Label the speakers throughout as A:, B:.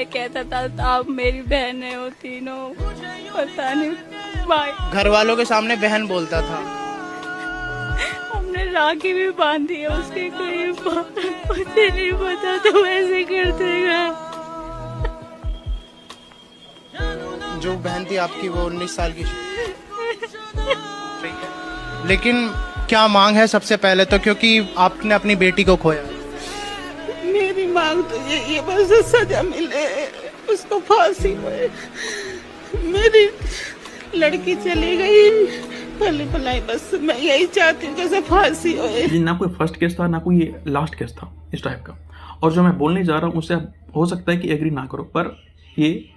A: कहता था आप मेरी बहन हो तीनों, पता नहीं भाई।
B: घर वालों के सामने बहन बोलता था।
A: हमने राखी भी बांधी है उसके कहीं पर, मुझे नहीं पता तुम ऐसे करते गए।
B: जो बहन थी आपकी वो 19 साल की लेकिन क्या मांग है सबसे पहले तो, क्योंकि आपने अपनी बेटी को खोया।
C: मेरी मांग तो यही है, बस सजा मिले, उसको फांसी होए। मेरी लड़की चली गई भले भलाई, बस मैं यही चाहती हूँ कि उसे फांसी होए।
D: ये ना कोई फर्स्ट केस था ना कोई ये लास्ट केस था इस टाइप का, और जो मैं बोलने जा रहा हूँ उससे हो सकता है कि एग्री ना करो, पर ये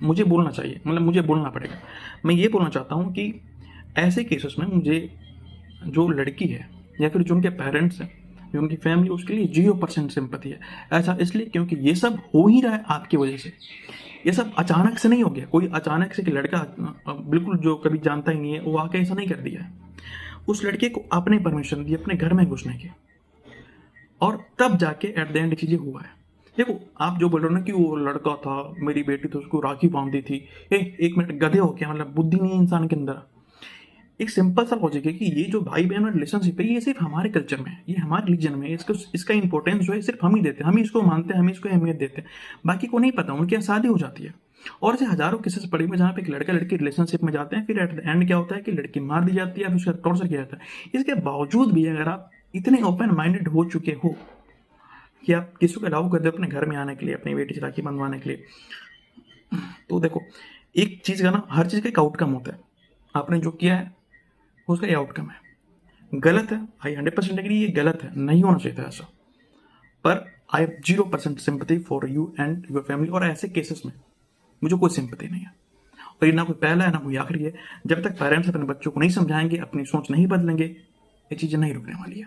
D: मुझे बोलना चाहिए, मतलब मुझे बोलना पड़ेगा। मैं ये बोलना चाहता हूँ कि ऐसे केसेस में मुझे जो लड़की है या फिर जो उनके पेरेंट्स हैं, जो उनकी फैमिली, उसके लिए 0% सिंपैथी है। ऐसा इसलिए क्योंकि ये सब हो ही रहा है आपकी वजह से। ये सब अचानक से नहीं हो गया, कोई अचानक से कि लड़का बिल्कुल जो कभी जानता ही नहीं है वो आके ऐसा नहीं कर दिया है। उस लड़के को आपने परमिशन दी अपने घर में घुसने की, और तब जाके एट द एंड चीज़ें हुआ है। देखो आप जो बोल रहे हो ना कि वो लड़का था, मेरी बेटी तो उसको राखी बांधी थी, एक मिनट, गधे हो क्या? मतलब बुद्धि नहीं है इंसान के अंदर? एक सिंपल सा लॉजिक है कि ये जो भाई बहन रिलेशनशिप है ये सिर्फ हमारे कल्चर में है, ये हमारे रिलीजन में है, इसका इंपॉर्टेंस जो है सिर्फ हम ही देते हैं, हम ही इसको मानते हैं, हम ही इसको अहमियत देते हैं, बाकी को नहीं पता। उनके यहाँ शादी हो जाती है, और ऐसे हजारों केसेस पड़े हुए जहाँ पे एक लड़का लड़की रिलेशनशिप में जाते हैं, फिर एट द एंड क्या होता है कि लड़की मार दी जाती है, फिर उसका टॉर्चर किया जाता है। इसके बावजूद भी अगर आप इतने ओपन माइंडेड हो चुके हो कि आप किसी को अलाउ कर दे अपने घर में आने के लिए, अपनी बेटी से राखी बंधवाने के लिए, तो देखो एक चीज़ का ना, हर चीज़ का एक आउटकम होता है। आपने जो किया है उसका ये आउटकम है, गलत है, आई 100% एग्री, ये गलत है, नहीं होना चाहिए था ऐसा, पर I have 0% sympathy for you and your family. और ऐसे केसेस में मुझे कोई सिंपैथी नहीं है, और ये ना कोई पहला है ना कोई आखिरी है। जब तक पेरेंट्स अपने बच्चों को नहीं समझाएंगे, अपनी सोच नहीं बदलेंगे, ये चीज़ें नहीं रुकने वाली है।